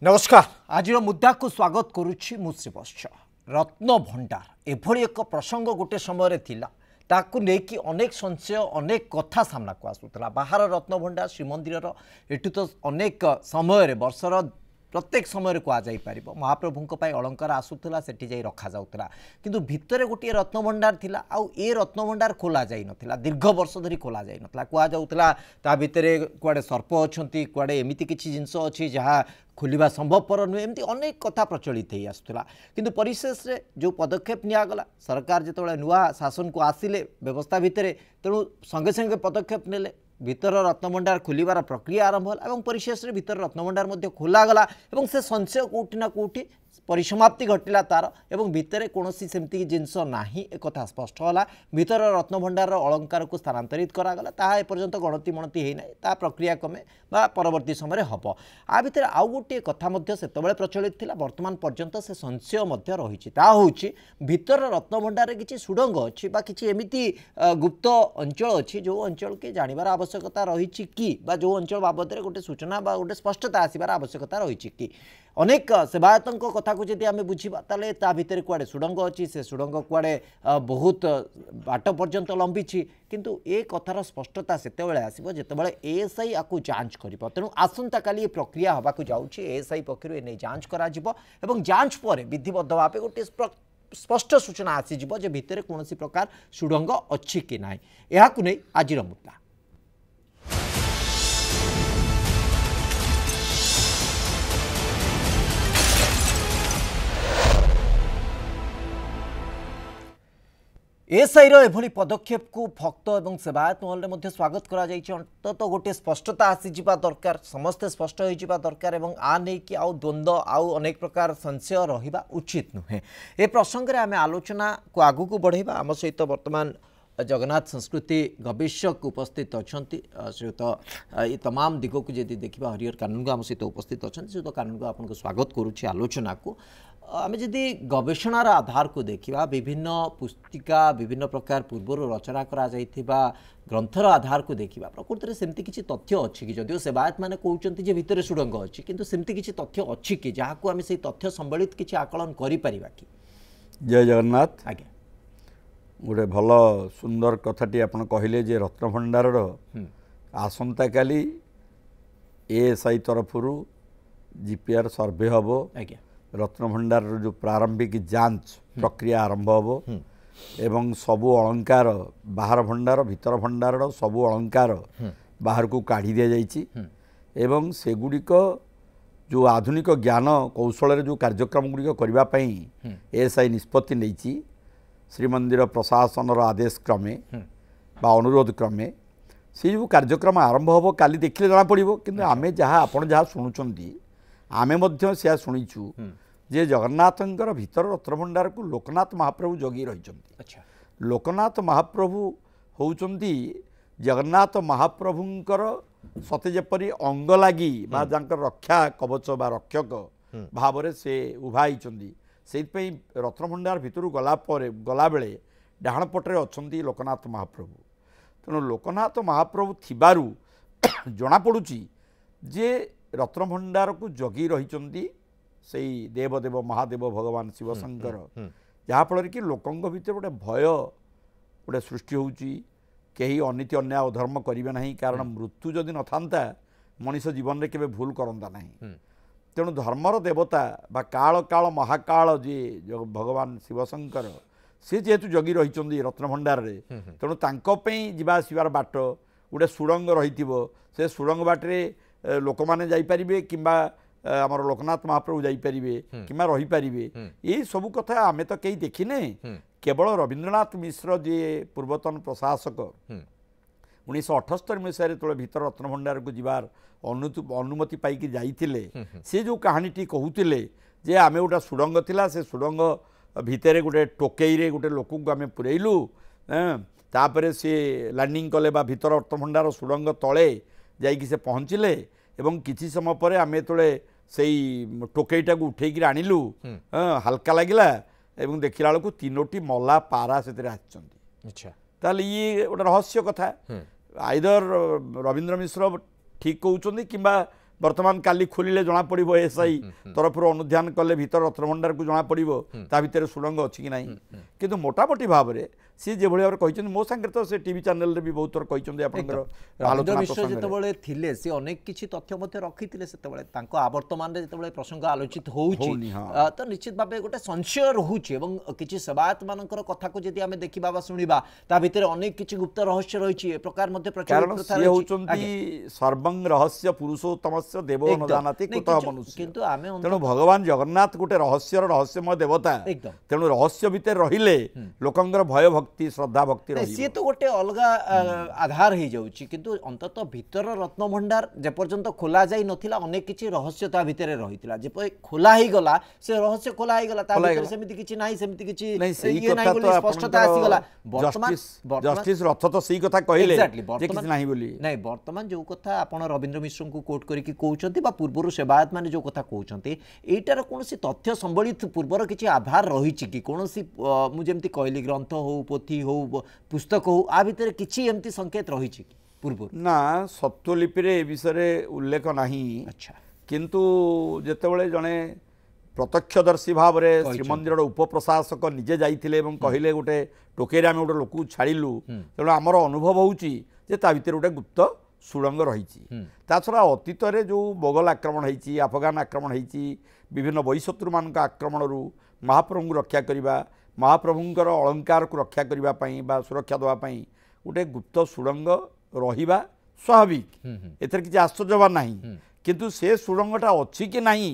नमस्कार आज मुद्दा को स्वागत करुच्ची मुश्रीवश्य रत्न भंडार एभली एक प्रसंग गोटे समय थिला ताकू लेकी अनेक संशय अनेक कथा सामना को आसूला बाहर रत्न भंडार श्रीमंदिर एठू तो अनेक समय वर्षर प्रत्येक समय कहुपर महाप्रभु अलंकार आसूला सेठी जाई रखा जाउतला किंतु भितरे गोटे रत्न भंडार थिला आउ ए रत्न भंडार खोला जाई नथिला दीर्घ वर्ष धरी खोला जाई नथिला कहा जाउतला ता भितरे कुआडे सर्प अछंती कुआडे एमिति किछि जिंस अछि जहा खोलिबा संभवपर नुहे एमती अनेक कथा प्रचलित हो आसूला किंतु परिशेष रे जो पदक्षेप नियागला सरकार जितेबाला नुआ शासन को आसिले व्यवस्था भितरे तेणु संगे संगे पदक्षेप नेले भीतर रत्नभंडार खोलिबार प्रक्रिया आरंभ होला और परिशेष रे भीतर रत्नभंडार खोलागला और से संशय कोठी ना कोठी परिसमाप्ति घटिला तार एवं भितर कौन सेमती जिनस नाही एक कथा स्पष्ट होला भीतर रत्नभंडार अलंकार को स्थानांतरित करागला ताहा एपर्यंत गणति मणति हेई नाही ता प्रक्रिया क्रमे बा परवर्ती समय हब आ भितर आउ गोटे कथा मध्य सेतबेले प्रचलित थिला वर्तमान पर्यंत से संशय मध्य रहिछि ता होछि भीतर रत्नभंडार किछि सुडंग अछि बा किछि एमिति गुप्त अंचल अछि जो अंचल के जानिबार आवश्यकता रहिछि कि बा जो अंचल बाबद रे गोटे सूचना बा गोटे स्पष्टता आसिबार आवश्यकता रहिछि कि अनेक सेवायतों कथा को जदि आम बुझा ताले ता भितर कुआडे सुडंग अच्छी से सुडंग कुआडे बहुत बाट पर्यंत लंबी किंतु ए कथार स्पष्टता सेतेबेले आसीबो जेतेबेले एएसआई आकु जांच करिबो तेणु आसंता काली प्रक्रिया हबाकु जाउछि एएसआई पक्षरु एने जांच करा जिवो एवं जांच पर विधिबद्ध भावे गोटे स्पष्ट सूचना आसीजिवो जे भितर कोनोसी प्रकार सुडंग अच्छी कि नाही एहाकु नै आजिर मुद्दा एएसआईर एभली पदक्षेप को भक्त और सेवायत महल में स्वागत करा अंतत गोटे स्पष्टता आसीजिबा दरकार समस्ते स्पष्ट होइजिबा दरकार एवं आ नहीं कि आउ द्वंद्व आउ अनेक प्रकार संशय रहिबा उचित नुहे ए प्रसंग रे आमे आलोचना को आगु को बढ़ेबा आम सहित वर्तमान जगन्नाथ संस्कृति गवेषक उपस्थित अछंती श्रीयुत ये तमाम दिग को जदि देखा हरिहर कानून आम सहित उपस्थित अच्छा श्रीयुत कानून को आपको स्वागत करुच्ची आलोचना को आम जदि गवेषणार आधार को देखा विभिन्न पुस्तिका विभिन्न प्रकार पूर्वर रचना करा जाइथिबा ग्रंथर आधार को देखा प्रकृति में सेमती किसी तथ्य अच्छी कि जदिव सेवायत मैंने कहते हैं भितर सुडंग अच्छी किंतु सेमती किसी तथ्य अच्छी कि जहाँ को आम से तथ्य संबलित किसी आकलन करि परिबा कि जय जगन्नाथ आज्ञा गोटे भल सुंदर कथाटी आपन कहले जे रत्नभंडार आसंता काली एएसआई तरफ जीपीआर सर्वे हम आज्ञा रत्नभंडार जो प्रारंभिक जांच प्रक्रिया आरंभ हम एवं सबु अलंकार बाहर भंडार भीतर भंडार सबु अलंकार बाहर को काढ़ी दि जाइछि एवं सेगुड़िक जो आधुनिक ज्ञान कौशल जो कार्यक्रम गुड़िक करबा पई एएसआई निष्पत्ति नैछि श्रीमंदिर प्रशासन आदेश क्रमे बा अनुरोध क्रमे से जो कार्यक्रम आरंभ हम काली देखिले जना पड़ो कि आम जहाँ आपण जहाँ शुणुंट आमे मध्य से शुणीचु जे जगन्नाथंकर भीतर रत्नभंडार को लोकनाथ महाप्रभु जगी रही अच्छा लोकनाथ महाप्रभु होउचंती जगन्नाथ महाप्रभुंकर सते जेपरी अंग लगी बा जांकर रक्षा कवच बा रक्षक भाव से उभाई से रत्नभंडार भितर गला बेले डाहाण पटे अच्छा लोकनाथ महाप्रभु तेणु लोकनाथ महाप्रभु थिबारु जना पड़ुची जे रत्नभंडार को जगी रही से देवदेव महादेव भगवान शिवशंकर जहाँफल कि लोकों भितर गोटे भय गोटे सृष्टि होउची कहीं अनीति अन्याय अधर्म करेंगे ना कारण मृत्यु जदि न था मनीष जीवन में केवे भूल करता ना तेणु धर्मर देवता बा काल काल महाकाल जी भगवान शिवशंकर सी जेहेतु जगी रही रत्नभंडार तेणु तांकों जीवा आसबार बाट गोटे सुड़ंग रही से सुड़ंग बाटे लोक मैंने जापरें कि आमर लोकनाथ महाप्रभु जापरें कि रहीपर ये सबू कथा आमे तो कहीं देखने केवल रवींद्रनाथ मिश्र जी पूर्वतन प्रशासक 1978 मसीह जो भीतर रत्नभंडार को जीवार अनुमति पाई जाइए सी जो कहानीटी कहते जे आमे गोटे सुड़ंग थिला से सुड़ंग भितर गोटे टोकई गोटे लोक को आम पुरेलु तापर सी लैंडिंग कले भीतर रत्नभंडार सुड़ंग तले जाइए से पहुँचले एवं किसी समय पर आम जो से टोकईटा को उठेक आणिलु हल्का लगिला एवं देखला बेलू तीनोटी मला पारा से ताले ये गोटे रहस्य कथा आइदर रवींद्र मिश्र ठीक कहते कि बर्तमान काली खोलिले जना पड़िबो एसआई तरफर अनुध्यान कले भीतर रत्नभंडार को जना पड़िबो ता भीतर सुरंग अछि कि नाही किंतु मोटामोटी भाव रे सी जे भली कहते मो संगे तो से टीवी चैनल रे भी बहुत थर कहते रवींद्र मिश्र जितेबाला थिले से अनेक किछि तथ्य मध्य रखिथिले सेतेबाला तांको आवर्तमान रे जितेबाला प्रसंग आलोचित होउछि तो निश्चित भाबे गोटे संशय रहुछि एवं किछि सेवायत मानकर कथा को जदि आमे देखिबा बा सुनिबा ता भीतर अनेक किछि गुप्त रहस्य रहिछि ए प्रकार मध्य प्रचार प्रथा रहिछि होउचंती सर्वं रहस्य पुरुषोत्तमस्य देवो न जानाति कुतः मनुष्य किंतु आमे तेणु भगवान जगन्नाथ गोटे रहस्यमय देवता तेणु रहस्य भितर रहिले लोकंगर भय भक्ति श्रद्धा भक्ति रही सी तो गोटे अलग आधार हो जाउछि किंतु अंततः भीतर रत्न भंडार जे पर्यंत खोला जाई नथिला अनेक किछि रहस्यता भितर रहितिला जे खोला ही गला से रहस्य खोला ही गला ता भीतर सेमिति किछि नाही सेमिति किछि ये नाही बोली स्पष्टता आसी गला वर्तमान जस्टिस रथ तो सही कथा कहिले जे किछि नाही बोली नाही वर्तमान जो कथा आपण रवींद्र मिश्र को कोट करी कि कहउछंती बा पूर्वरु सेवायत माने जो कथा कहउछंती एटार कोनोसी तथ्य संबलित पूर्वर किछि आधार रहिछि कि कोनोसी मु जेमति कहली ग्रंथ हो पोथी हो पुस्तक हो आ भितर किछि एमति संकेत रहिछि पूर्व ना सत्वलिपि रे विषय उल्लेख नाही अच्छा किंतु जेतेबेले जणे प्रत्यक्षदर्शी भाव रे श्रीमंदिर उपप्रशासक निजे जाइथिले एवं कहिले गोटे टोकेरे आमे गोटे लोक छाड़िलु तेणु आमर अनुभव होउछि जे ता भितर गोटे गुप्त सुरंग रही ता छड़ा अतीत रे जो मोगल आक्रमण होइछि अफगान आक्रमण होइछि विभिन्न बहिशत्रु मान आक्रमण महाप्रभु को रक्षा करने महाप्रभुंकर अलंकार को रक्षा करने बा सुरक्षा देवाई गोटे गुप्त सुरंग रहिबा स्वाभाविक एथर किसी आश्चर्य नहीं किंतु से सुरंगटा अच्छी कि नहीं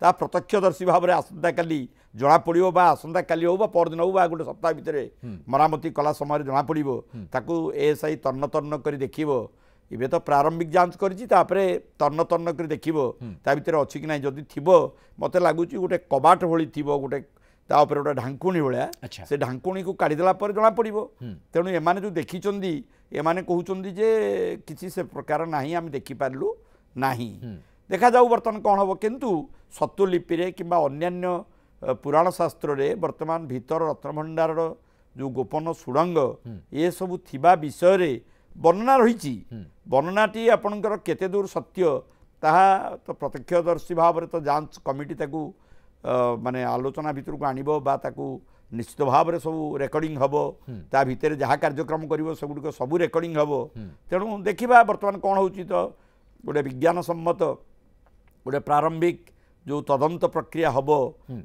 ता प्रत्यक्षदर्शी भाव में आसंता काली जना पड़ो बा आसंता काली हो बा परदिन हो बा गोटे सप्ताह भितर मरामती कला समय जना पड़ो ताकू एएसआई तन्न तन्न कर देखिबो इबे तो प्रारंभिक जांच करिछि तापरे तन्न तन्न कर देखिबो ता भितर अछि कि नै जदि थिबो मते लागुछि गोटे कबाट भଳି थिबो गोटे ता ऊपर गोटे ढांकुणी भलिया से ढांकुणी को काढी देला पर जना पड़िबो तेणु एमाने जो देखिचंदी एमाने कहउचंदी जे किछि से प्रकार नाही हम देखि पारलु नाही देखा जाऊ वर्तमान कौन हम किंतु सत्वलिपि रे किंबा अन्यान्य पुराण शास्त्र रे वर्तमान भीतर रत्नभंडार जो गोपन सुरंग ये सब थिबा विषय रे वर्णना रही वर्णनाटी आपणकर केते दूर सत्य ताहा तो प्रत्यक्षदर्शी भाव में तो जांच कमिटी ताकू माने आलोचना भितर को आनिबो बा ताकू निश्चित भाव में सब रेकर्डिंग हबो ता भितर जहाँ कार्यक्रम करिवो सबुक सबू रेकर्डिंग हबो तेणु देखिबा वर्तमान कौन होउची तो गोटे विज्ञान सम्मत गोटे प्रारंभिक जो तदंत प्रक्रिया हबो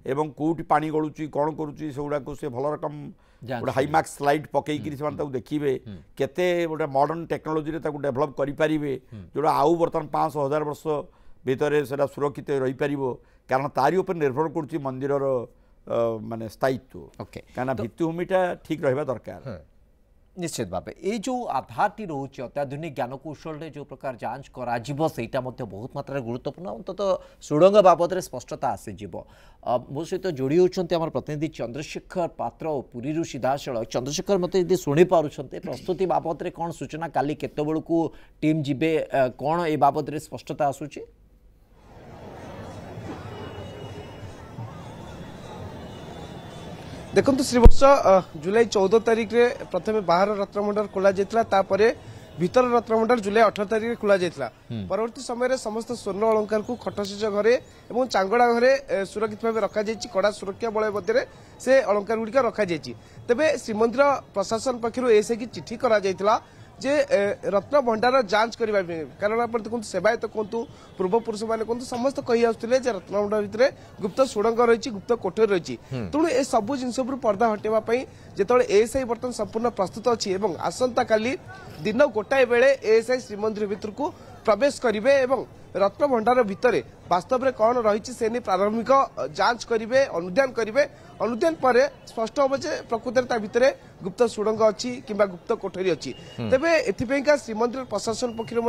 एवं कोठी पानी गलुची कौन करुची सेगुड़ा को से भल रकम गोटे हाईमार्क स्लाइड पकईकि देखिए केते गोटे मॉडर्न टेक्नोलोजी रे ताकू डेभलप करि परिबे जोड़ा आउ बर्तमान 500,000 वर्ष भितर सेटा सुरक्षित रही पारिबो कारण तारी ऊपर निर्भर करुची मंदिरर माने स्थायित्व कारण भित्तिभूमिटा ठीक रहिबा दरकार निश्चित भाव ये जो आधारटी रोचे अत्याधुनिक ज्ञानकौशल जो प्रकार जांच करा बहुत मात्रा गुरुत्वपूर्ण अंतत सुड़ंग बाबद में स्पष्टता आसीज मो सहित जोड़ी होती आम प्रतिनिधि चंद्रशेखर पात्र पुरी सीधासल चंद्रशेखर मत यदि शुणी पार्टी प्रस्तुति बाबद में कौन सूचना काली केत बेलू टीम जीवे कौन ए बाबद में स्पष्टता आसूची देखो श्रीवर्ष जुलाई 14 तारिख रे प्रथम बाहर रत्नभंडार खोल जाता भीतर रत्नभंडार जुलाई 18 तारिख में खोल जाता परवर्ती समय समस्त स्वर्ण अलंकार को खटशिज घरे और चांगड़ा घरे सुरक्षित भाव रखा कड़ा सुरक्षा बल मध्य से अलंकार गुड़िक रखा तेरे श्रीमंदिर प्रशासन पक्षर एस की चिठी करा जे रत्न भंडार जांच करने कारण आप देखते सेवायत कहतु पूर्वपुरुष मैंने कहतु समस्त कही आसुले रत्न भंडार भितर गुप्त सुड़ंग रही गुप्त कोठरी रही तेणु ए सब जिनस पर्दा हटाई जो एएसआई बर्तमान संपूर्ण प्रस्तुत अच्छी आसंता काली दिन गोटाए बेले एएसआई श्रीमंदिर भितर को प्रवेश करेंगे और रत्न भंडार भितर वास्तव में कौन रही से प्रारंभिक जांच करेंगे अनुध्यान करेंगे अनुध्यान पर स्पष्ट हम जे प्रकृत भितर गुप्त सुड़ंग अच्छी किंबा गुप्त कोठरी अच्छी तेरे एथिपाइका श्रीमंदिर प्रशासन पक्षर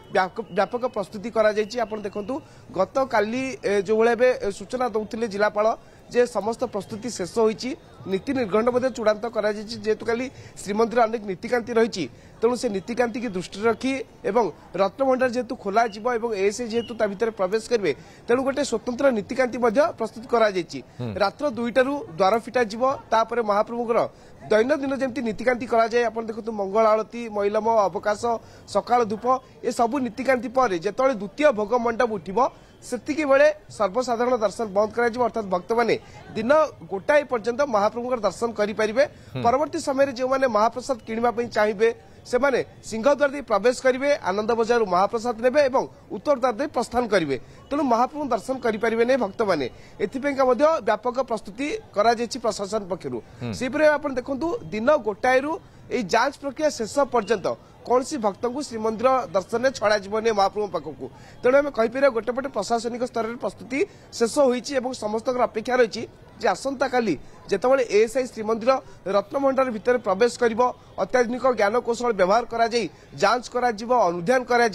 व्यापक प्रस्तुति करा देखु गत काली जो भाई सूचना दौले जिलापाल जे समस्त प्रस्तुति शेष होईची नीति निर्घंट मध्य चूड़ांत करा जायछि जेतु काली श्रीमंदिर अनेक नीतिकांति रही तेणु से नीतिकांति की दृष्टि रखी एवं रत्नभंडार जेहेतु खोला जीव एवं एएसआई जेहेतु ता भितर प्रवेश करेंगे तेणु गोटे स्वतंत्र नीतिकांति मध्य प्रस्तुत करा जायछि रात्र 2टारू द्वार फिटा जीव तापर महाप्रभुଙ୍କର दैनंदिन जमी नीतिकांति करा जाए आपण देखु मंगल आरती मैलम अवकाश सकाळ धूप ए सबु नीतिकांति पर जेतळे द्वितीय भोग मंडप उठिबो सेतिके बेले सर्वसाधारण दर्शन बंद करा जिवो अर्थात भक्त माने दिन गोटाए पर्यंत महाप्रभुଙ୍କର दर्शन करि परिबे परवर्ती समय जो माने महाप्रसाद किनिबा पई चाहिबे से माने सिंहद्वार दे प्रवेश करिवे आनंद बजार महाप्रसाद नेबे एवं उत्तर द्वार दे प्रस्थान करिवे तेणु महाप्रभु दर्शन करि परिबे नै भक्त माने एथिपेंका मध्ये व्यापक प्रस्तुति करा जेछि प्रशासन पक्षरु सेपरे आपण देखंतु दिन गोटाएरु ए जांच प्रक्रिया शेष पर्यंत कौन सी भक्त को श्रीमंदिर दर्शन में छड़ा जीवन महाप्रभु पाखक तेणु आम कहीपर गोटे पटे प्रशासनिक स्तर में प्रस्तुति शेष होती समस्त अपेक्षा रही आसंता काली जितेबाला एएसआई श्रीमंदिर रत्नभंडार भितर प्रवेश कर अत्याधुनिक ज्ञान कौशल व्यवहार कर जांच कर अनुध्यान कर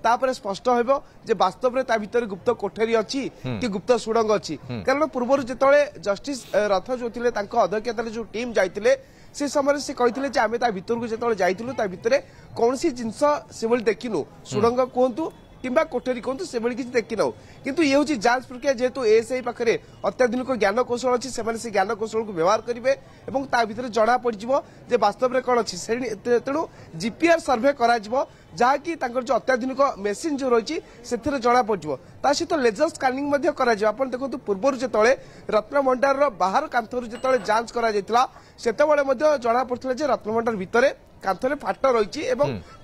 तापर स्पष्ट हो वास्तव में भितर गुप्त कोठरी अच्छी कि गुप्त सुड़ंग अच्छी कारण पूर्व जिते जस्टिस रथ जो थे अध्यक्षतार जो टीम जाते से समय से कहते आम भितर को जो जाइलु भितर कौन सी जिनस से देखिनु सुड़ंग कहतु किंबा कोठरी कहतु से किसी देखिनु किंतु ये हूँ जांच प्रक्रिया जेहेतु एएसआई पाखे अत्याधुनिक ज्ञान कौशल अच्छी से ज्ञान कौशल को व्यवहार करेंगे और ता भीतर जना पड़ो वास्तव में कौन अच्छी तेणु जीपीआर सर्वे करा जहाँकि जो अत्याधुनिक मेसीन जो रही से जना पड़ो ता सहित लेजर स्कानिंग देखो पूर्व जो रत्नभंडार बाहर कांथर जो जांच कर जना पड़ता रत्नभंडार भितर कांथरे फाट रही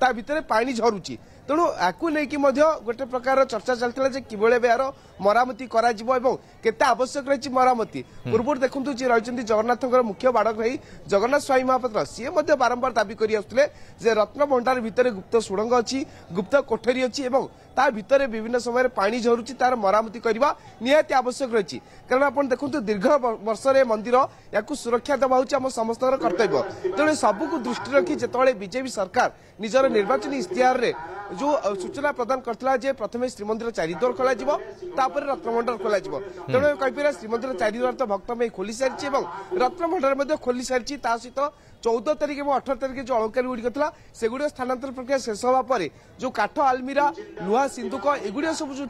ता भितर पानी झरुची तेणु आकु नहीं गोटे प्रकार चर्चा चलता कि यार मरामती केते आवश्यक रही मरामती पूर्व देखु जी रही जगन्नाथ मुख्य बाड़क रही जगन्नाथ स्वामी महापात्र सी बारंबार दाबी कर रत्नभंडार भितर गुप्त सुड़ंग अच्छी गुप्त कोठरी अच्छी ता भितर विभिन्न समय पानी झरुची तार मरामती करवा निहाती आवश्यक रही कारण आप देखो दीर्घ वर्ष मंदिर या सुरक्षा देवा हूँ समस्त कर्तव्य तेणु सबको दृष्टि रखी जिते बीजेपी सरकार निजर निर्वाचन इश्तेहार रे जो सूचना प्रदान करथिला प्रथम श्रीमंदिर चारिद्वार खोल रत्नभंडार खोल तेणु कहीपर श्रीमंदिर चारिद्वार तो भक्त में खोली सारी रत्नभंडार खोली सारी सहित 14 तारिख और 18 तारिख जो अलंकार गुड़िक था सेगुड़ स्थानांतर प्रक्रिया शेष होगा जो काठ आलमीरा लुहा सिंधुक एगुड़ सब जो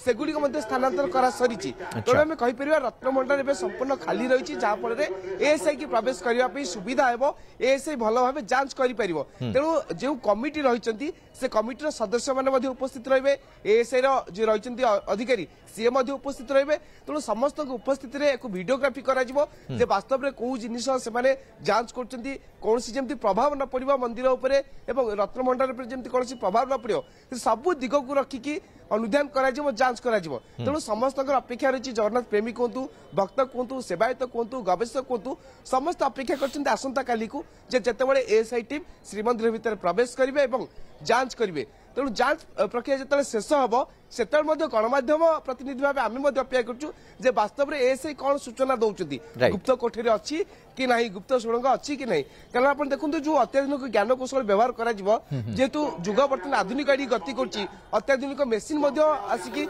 सेगुड़िक स्थानांतर करा सरी तेणु आम कहीपर रत्नभंडार संपूर्ण खाली रही जहाँफल एएसआई की प्रवेश करने सुविधा हो एएसआई भल भाव जांच कर तेणु जो कमिटी रही से कमिटर सदस्य मैंने उपस्थित रहे एएसआई जो रही अधिकारी सी उपस्थित रहे तेणु समस्त उपस्थित एक भिडियोग्राफी करा वास्तव में कौ जिनिस से जांच कर कौन जमी प्रभाव न पड़ो मंदिर उपरे एवं रत्नभंडार जमी कौन प्रभाव न पड़ो सबू दिग को रखिकी अनुध्यान करा जांच करा तेणु समस्त अपेक्षा रही जगन्नाथ प्रेमी कहतु भक्त कहतु सेवायत कहतु गवेषक कहतु समस्त अपेक्षा कर आसंता काली को जेतेबेले एएसआई टीम श्रीमंदिर भितर प्रवेश करेंगे और जांच करेंगे तेणु जांच प्रक्रिया जिते शेष हम से गणमाध्यम प्रतिनिधि भाव आम अपेक्षा करुँ वास्तव में एएसआई कौन सूचना दौरान गुप्त कोठरी अच्छी कि नहीं गुप्त सुड़ंग अच्छी कि नहीं कारण आप देखो जो अत्याधुनिक ज्ञान कौशल व्यवहार जेहेतु जुग बर्तमान आधुनिक आड़ी गति कर अत्याधुनिक मेसीन आसिकी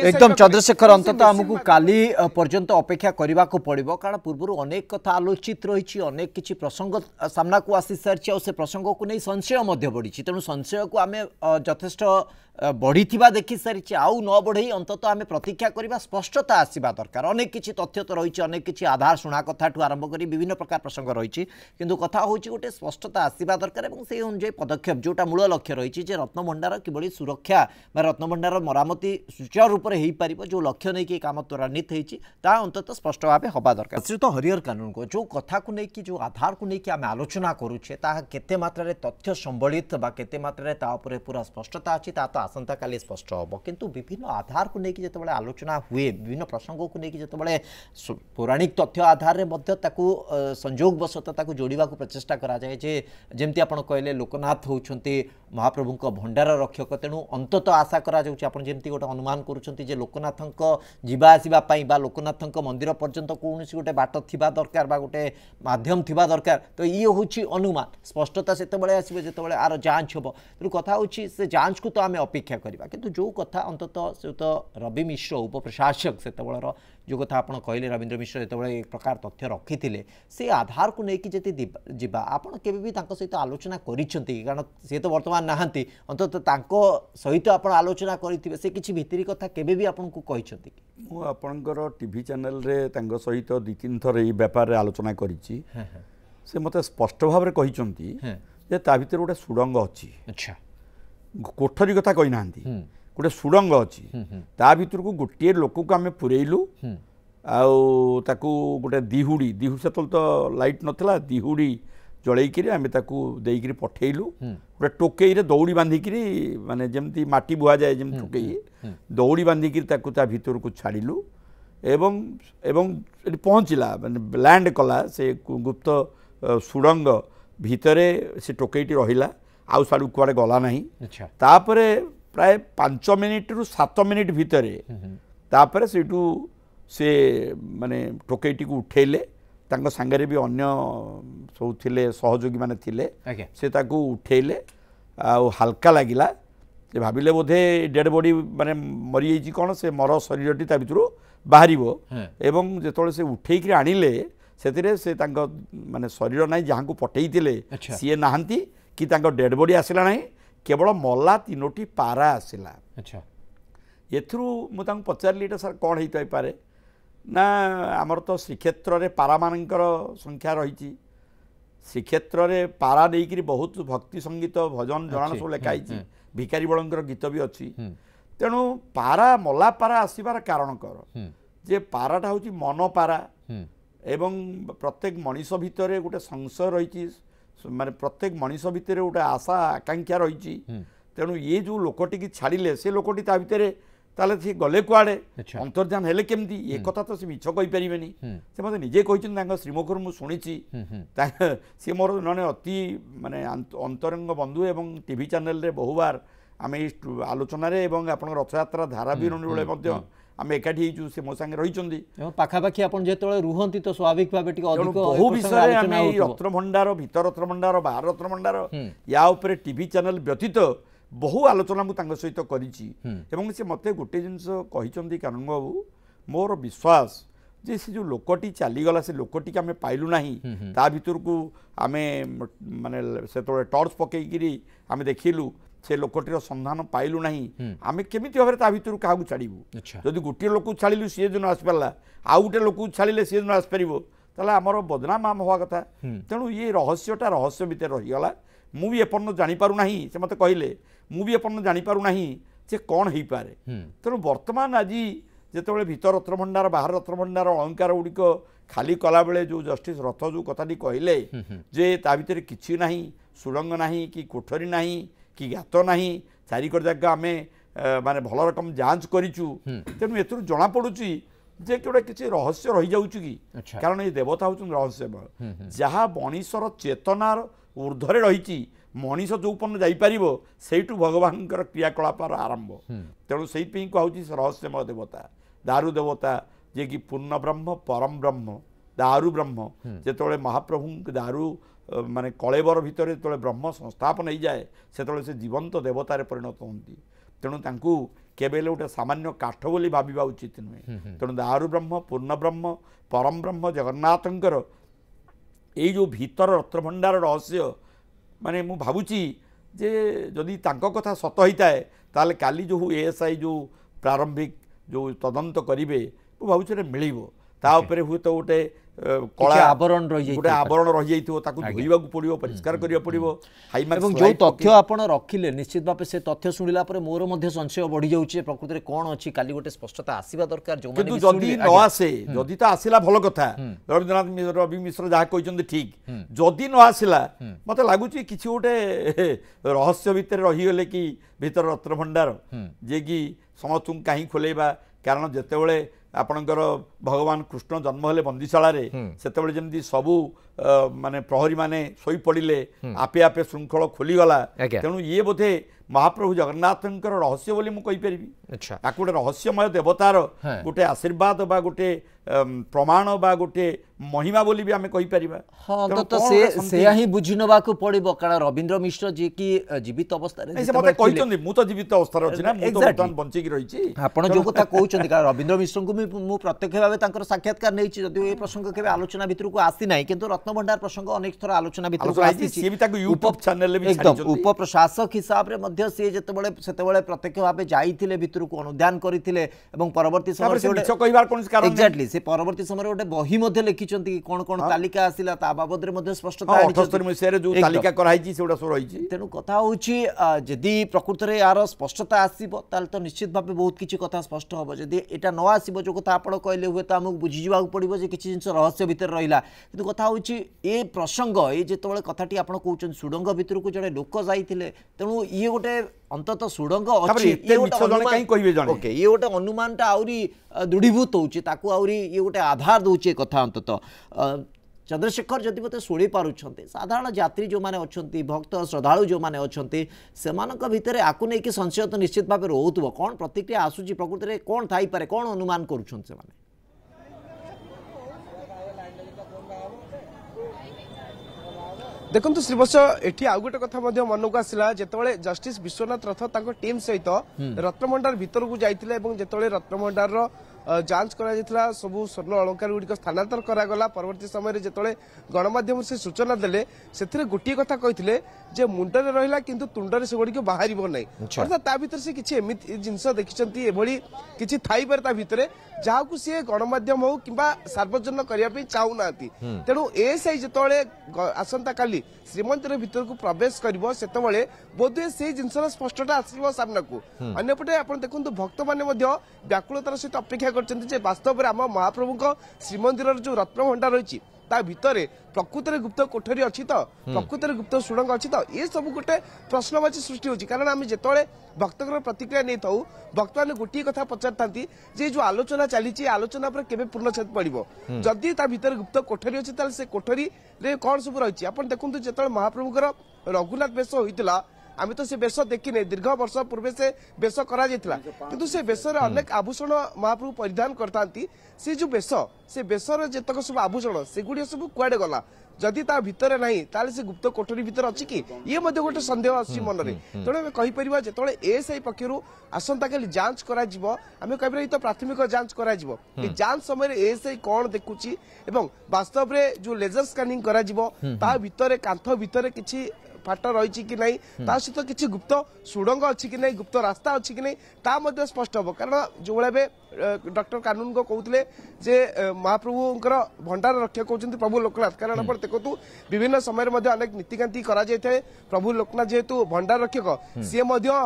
एकदम चंद्रशेखर अंततः आमको काली पर्यंत अपेक्षा करने को पड़ो कारण पूर्व अनेक कथा आलोचित रही अनेक किसी प्रसंग सामना को आसी सारी और से प्रसंग को नहीं संशय बढ़ी तेणु संशय को आम यथेष्ट बढ़ी देखी सारी आउ न बढ़ई अंततः आम प्रतीक्षा करवा स्पष्टता आसवा दरकार अनेक किसी तथ्य तो रही अनेक किसी आधार शुणा कथा ठू आरंभ कर विभिन्न प्रकार प्रसंग रही किंतु कथा हूँ गोटे स्पष्टता आसवा दरकार और से अनुଯାयी पदक्षेप जोटा मूल लक्ष्य रही रत्नभंडार किभली सुरक्षा रत्नभंडार मरामती सुचारू रूप से हो पार जो लक्ष्य नहीं कि काम त्वरान्वित होती अंततः स्पष्ट भाव होगा दरकार श्रीयुत हरिहर कानून को जो कथा को लेकिन जो आधार को लेकिन आम आलोचना करुचे केते मात्रा तथ्य संबलित केते मात्रा पूरा स्पष्टता अच्छी तो आसंता काली स्पष्ट हम किंतु विभिन्न आधार को लेकिन जितेबाला आलोचना हुए विभिन्न प्रसंग को लेकिन जितेबाला पौराणिक तथ्य आधार में संजोग बसत जोड़ा प्रचेषा कराए जमती आप कहले लोकनाथ होती महाप्रभु भंडार रक्षक तेणु अंततः आशा करमती गोटे अनुमान कर लोकनाथ जीवा आसवाई लोकनाथ मंदिर पर्यंत कौन गोटे बाट थिबा दरकार गोटे माध्यम थिबा दरकार तो ये हूँ अनुमान स्पष्टता से आसो जो आर जांच हम तेणु कथा से जांच को तो आम अपेक्षा करवा किंतु जो कथा अंततः से तो रवि मिश्र उपप्रशासक से जो कथा आप कहले रवींद्र मिश्र जो एक प्रकार तथ्य रखी से आधार को लेकिन जति जीवा आपड़ के सहित आलोचना कारण सी तो बर्तमान नहांती अंततः सहित आप आलोचना करेंगे से किसी भितरी कथा केबे भी आपन को कहते मु आपणकर टीवी चैनल रे तांको सहित 2-3 थर ये व्यापार आलोचना करिछि से मते स्पष्ट भाव में कहते जे ता भीतर गोटे सुड़ंग अच्छी अच्छा कोठरी कथा कही ना गोटे सुड़ंग अच्छी ता भीतर को गोटे लोक को आम पुरेलु आकु गोटे दिहुड़ी से तो लाइट नथला दिहुड़ी जलैकि आम देकर पठेलु गोटे टोकई रे दौड़ी बांधिकी माने जमती माटी बुआ जाए जमी टोकई दौड़ी बांधिकी ता भीतर को छाड़िलु एवं पहुँचला माने लैंड कला से गुप्त सुड़ंग भितरे से टोकईटी रहिला आउ साड़ू कुआड़े गला नहीं तापरे प्राय 5 मिनिट रु 7 मिनिट भितरे तापरे सेठू से माने टोकईटी को उठेले तांको संगे भी अन्य सब थिले सहयोगी माने थिले से ताको उठेले आ हल्का लागिला से भाबिले बोधे डेड बॉडी माने मरी जाइछि कोन से मर शरीरटी ता भितरु बाहरिबो एवं जेतोले से उठेइकरी आनिले से माने शरीर ना जहाँ को पठेइतिले सी नहांती कि डेड बॉडी आसला ना केवल मल्ला 3टी पारा आसला अच्छा एथरू मुझे पचारि एटा सर कौन होता पारे ना आमर तो श्रीक्षेत्र रे पारा मानकर संख्या रही श्रीक्षेत्र रे पारा नहीं बहुत भक्ति संगीत भजन जनान सब लिखाई भिकारी बड़ंकर गीत भी अच्छी तेणु पारा मल्ला पारा आसबार कारण कर जे पाराटा हूँ मन पारा एवं प्रत्येक मनीष भितर गोटे संशय रही माने प्रत्येक मनीष भितर गोटे आशा आकांक्षा रही तेणु ये जो लोकटी की छाड़िले से लोकटी ता भितर ताले सी गले कुआड़े अंतर्ध्यान हेले केमती ये कथा तो से मिछ कहि परिबेनी से मते निजे कहिछन तांग श्रीमुखर मु सुनिछि सी मोर नने अति माने अंतरंग बंधु एवं टीवी चैनल रे बहुबार आमे आलोचना रे एवं आपण रथयात्रा धारा विवरणी बेले मध्य आम एकाठी से मो संगे रही पाखापाखि आप जो रुहंती तो स्वाभाविक भाव बहु विषय आम रत्नभंडार भीतर रत्नभंडार बाहर रत्नभंडार या उपरे टीवी चैनल व्यतीत बहु आलोचना मुझे सहित करी से मते गोटे जिनस कही कारण बाबू मोर विश्वास जे से जो लोकटी चलीगला से लोकटी आम पाइलु ना ता भीतर को आम माने से टर्च पकईकि आम देखिलु से लोकटीर संधान पाइलु ना आम केमी भाव ता भीतर क्या छाड़ू जदि गोटे लोक छाड़ू सी दिन आसपारा आउ गोटे लोक छाड़े सी दिन आसपार ताला आमर बदनाम आम हवा कथा तेणु ये रहस्यटा रहस्य भितर रहीगला मु भी एपर्यंत जानीपारू ना से मत कहले मु भी एपर्यंत जानीपारू ना जे कौन हो पारे तेणु बर्तमान आज जिते भीतर रत्नभंडार बाहर रत्नभंडार अलंकार गुड़िक खाली कला बेले जो जस्टिस रथ जो कथाटी कहले जे ता भीतर किछि नाही सुड़ंग नाही कि कोठरी नाही कि गात नाही चारिकर जगह आम माने भल रकम जांच करिचु तेणु एथुर जना पड़ुची जे गोटे किसी रहस्य रही जाउछु कि कारण ये देवता हूँ रहस्य जहाँ मनीषर चेतनार ऊर्ध्वे रही मनीष जो पन्न जापर से भगवान क्रियाकलापार आरंभ तेणु से कहूँ रहस्यमय देवता दारु देवता जे कि पूर्ण ब्रह्म परम ब्रह्म दारु ब्रह्म जिते महाप्रभु दारु माने कलेबर भितर जो ब्रह्म संस्थापन हो जाए से जीवंत देवतार परिणत होती तेणु तांकु केबेले गोटे सामान्य काठ बोली भाविबा उचित नुहे तेणु दारु ब्रह्म पूर्ण ब्रह्म परम ब्रह्म जगन्नाथंकर ये जो भीतर रत्नभंडार रहस्य माने मु भावुची जे जदि तांको कथा सत होता है ताले काली जो एएसआई जो प्रारंभिक जो तदंत करिवे मु भावुची मिलिबो ता उपरे हुए तो गोटे कला आवरण रही गोटे आवरण रही जाइथिबो ताकू धोइबा को पड़िबो परिष्कार करिया पड़िबो एवं जो तथ्य आपण रखिले निश्चित भाव से तथ्य सुनिला परे मोर मध्ये संशय बढ़ी जाउची प्रकृति रे कोन अछि काली गोटे स्पष्टता आसीबा दरकार जो माने जदि न आसे जदि तो आसिला भलो कथा रविन्द्रनाथ रवि मिश्र जहा कहिसंते ठीक जदि न आसिला मते लागुची किछि गोटे रहस्य भितर रही गेले कि भीतर रत्नभंडार जे कि समस्त काहे खोलेबा कारण जेतेबेले आपणकर भगवान कृष्ण जन्म हेले बंदीशाला से जमी सबू माने प्रहरी माने शोई पड़े आपे आपे श्रृंखल खोलीगला तेणु ये बोधे महाप्रभु जगन्नाथंकर रहस्य बोली मु कहि परिबी। अच्छा या गोटे रहस्यमय देवतार गोटे आशीर्वाद बा गोटे प्रमाण बा गोटे महिमा बोली भी आमे कहि परिबा। हां तो से ही बुझी नबा को पड़िबो कारण रविंद्र मिश्र जे कि जीवित अवस्था रे से मते कहितोंदी मु तो जीवित अवस्था रे अछि ना मु तो बर्तमान बंची की रहिछि आपण जो कथा कहउछन्ती कारण रविंद्र मिश्र को मु प्रत्यक्ष भाबे तांकर साक्षात्कार नैछि जदि ए प्रसंग केबे आलोचना भितर को आसी नै किंतु रत्न भंडार प्रसंग अनेक थर आलोचना भितर को आसी सी भी ताको यूट्यूब चैनल भी एकदम उप प्रशासक हिसाब रे मध्य से सेतेबेले प्रत्यक्ष भाबे जाइथिले भितर को अनुध्यान करिथिले एवं परवर्ती समय से मिछ कहिबार कोन कारण एक्जेक्टली से परवर्ती समय गोटे बही मध्य लिखिचंती कोन कोन तालिका आसिला ता बाबद रे मध्य स्पष्टता आनी 78 मसिया रे जो तालिका कराइछि सेउडा सो रहिछि तेनु कथा होछि जदि प्रकृत रे यार स्पष्टता आसीबो ताल तो निश्चित भाबे बहुत किछि कथा स्पष्ट होबो जदि एटा न आसीबो जो कथा आपण कहले हुए त हमक बुझि जिबाक पड़िबो जे किछि जिंस रहस्य भीतर रहिला किंतु कथा होछि ए प्रसंग ए जेतबेले कथाटी आपण कहउछन सुडंग भीतर को जड़े लोक जाइथिले तेनु ये गोटे अंतत सुडंग अछि ये गोटे अनुमान कहीं कहिबे जणे ओके ये गोटे अनुमानटा आउरी दृढ़ीभूत होछि ताकू आउरी ये गोटे आधार दोछि कथा अंतत चंद्रशेखर जदि मते शुणी पारुछन्ते साधारण यात्री जो माने अछन्ती भक्त श्रद्धालु जो माने अछन्ती सेमानक भितरे आकु नै कि संशय तो निश्चित भाबे रहउतबो कोन प्रतिक्रिया आसुची प्रकृति रे कोन थाई पारे कोन अनुमान करूछन से माने देखु श्रीवत्स एठी आउ गोटे कथा मन को आसला जिते जस्टिस विश्वनाथ रथ टीम सहित रत्नभंडार भीतर को जाइथिले एवं जिते रत्नभंडार जांच करा सबू स्वर्ण अलंकार गुड़िक स्थानांतर करागला परवर्ती समय जिते गणमाध्यम से सूचना देले से गोटे कथा कहते जे मुंडरे रहिला किंतु तुंडरे से गुड़िक बाहर ना अर्थात ता भीतर से किछि एमिति जिंस देखिसंती एभली किछि थाई पर ता भितरे जाहाकू सी गणमाध्यम हो किंबा सार्वजनिक करिया पे चाहू नाती तेणु एएसआई जिते आसंता काली श्रीमंदिर भीतर को प्रवेश करिवो सेतबेले बोधे से जिंसर स्पष्टता आसीबो सामना को अन्यपटे आपण देखंतु भक्त माने मध्य व्याकुलतार सहित अपेक्षा करचंती जे वास्तव में आम महाप्रभु श्रीमंदिर जो रत्न भंडार रही ता भितरे प्रकृत गुप्त कोठरी अच्छी तो प्रकृत गुप्त सुड़ंग अच्छी तो ये सब गोटे प्रश्नवाची सृष्टि होची कारण आम जिते भक्त प्रतिक्रिया नहीं था भक्त मैंने गोटे कथा पचार था जो आलोचना चली आलोचना पर केबे पूर्णछेद पड़ो जदि ता भितर गुप्त कोठरी अच्छी ताले से कोठरी रे कौन सब रही अपन देखु जो महाप्रभुकर रघुनाथ बेश होता आम तो से बेश देखने दीर्घ वर्ष पूर्व से बेश करा किंतु से बेशर अनेक आभूषण महाप्रभु परिधान करता से जो बेश से बेशर जेतक सब आभूषण सेगुड़ी सब कुआडे गला जदि ता भितर नहीं ताले से गुप्त कोठरी भितर अच्छी कि ये गोटे सन्देह आसी मन में तेणु आम कहीपर जो एएसआई पक्षर आसंता काली जांच करा आम कह तो प्राथमिक जांच करा जांच समय एएसआई कौन देखुची एवं वास्तव में जो लेजर स्कानिंग करा ता भितर कांथ भितर किछि फाट रही कि नहीं ता सहित किसी गुप्त सुड़ंग अच्छी कि नहीं गुप्त रास्ता अच्छी कि नहीं ता मध्य स्पष्ट हम कारण जो भाई डॉक्टर कानून को कहते जे महाप्रभुंकर भंडार रक्षा कहते प्रभु लोकनाथ कारण आप देखु विभिन्न समय अनेक नीतिकांति करा प्रभु लोकनाथ जेहेतु भंडार रक्षक सी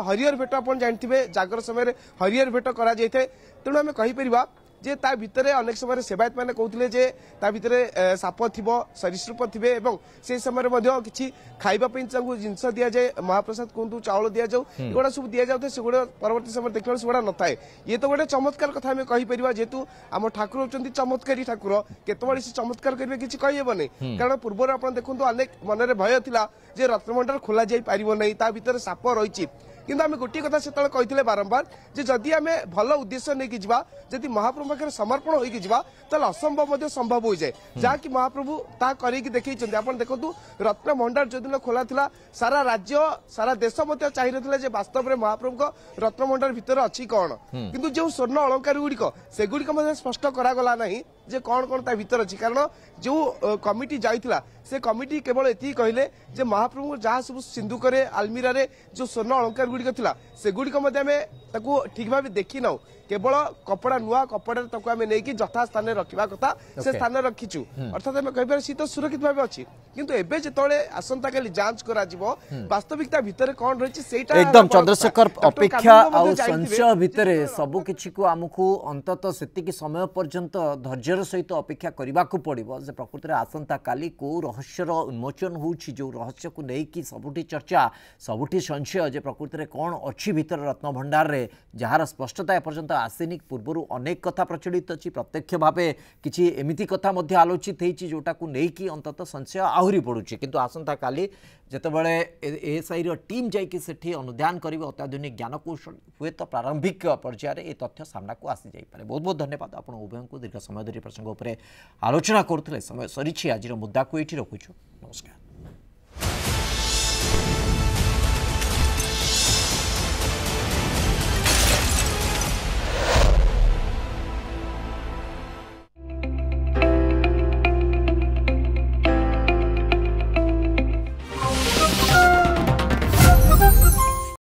हरिहर भेट आप जानते जागर समय हरिहर भेट करा तेणु आम कहीपर जे ता भितरे अनेक समय सेवायत मैंने कहते जे ता भितरे साप थिबो सरीसृप थिबे एवं से समय किछि खाइबा पई जिनस दिया जाए महाप्रसाद कहतु चाउल दि जाऊ एगुड़ा सब दि जाऊ से परवर्ती समय देखला सेगुड़ा न थाए ये तो गोटे चमत्कार कथा आम कहीपर जेहेतु आम ठाकुर होचंती चमत्कारी ठाकुर केतबेले से चमत्कार करिवे किछि कहिबोनी कारण पूर्व आपण देखंतु अनेक मनरे भय थिला जे रत्नभंडार खोला जाई पारिबो नै ता भितर साप रहिछि किंतु आम गोटे कथा से कहते बारंबार जे जदि आम भल उद्देश्य नहीं कि जदि महाप्रभु पाखे समर्पण होगी ताल असंभव संभव हो जाए जहाँकि महाप्रभु ता करके देखते आप देखो रत्न भंडार जो दिन खोला था सारा राज्य सारा देश चाहिए ना वास्तव में महाप्रभु रत्न भंडार भितर अच्छी कौन किंतु जो स्वर्ण अलंकार गुड़िक सेगुड़िक स्पष्ट करागला नहीं जे कौन कौन ता भीतर अच्छी कारण जो कमिटी जाइथिला से कमिटी केवल एति कहले जे महाप्रभु जहाँ सब सिंधुक आलमीरा जो स्वर्ण अलंकार गुड़िक थिला सेगुड़िक ठीक भाव देखी ना केवल कपड़ा नुआ कपड़ा आम नहीं जथा स्थान रखा कथा से स्थान रखीचु अर्थात आम कह सी तो सुरक्षित भाव अच्छी किंतु एबे जिते आसंता काली जांच करा वास्तविकता भितर कौन रही एकदम चंद्रशेखर अपेक्षा आ संशय भितर सबु किछि को आमको अंतत सेतिकी समय पर्यंत धैर्यर सहित अपेक्षा करने को पड़ो जे प्रकृत में आसंता काली को रहस्यर उन्मोचन होउछि जो रहस्य को लेकिन सबुठी चर्चा सबुठी संशय जे प्रकृत में कौन अच्छी भीतर रत्न भंडार रे जार स्पष्टता एपर्यंत आसीनी पूर्वर अनेक कथा प्रचलित अच्छी प्रत्यक्ष भाव किसी एमती कथा आलोचित होती जोटा को लेकिन अंततः संशय आहरी बढ़ुଛି किंतु आसंता काली जितेबाला एएसआई टीम जाकि अनुधान कर अत्याधुनिक ज्ञानकौशल हुए तो प्रारंभिक पर्यायर ये तथ्य सामना को आसी जापे। बहुत बहुत धन्यवाद आप उभय को दीर्घ समय धरी प्रसंग उपर आलोचना करुले। समय सरी आज मुद्दा को ये रखुछु। नमस्कार।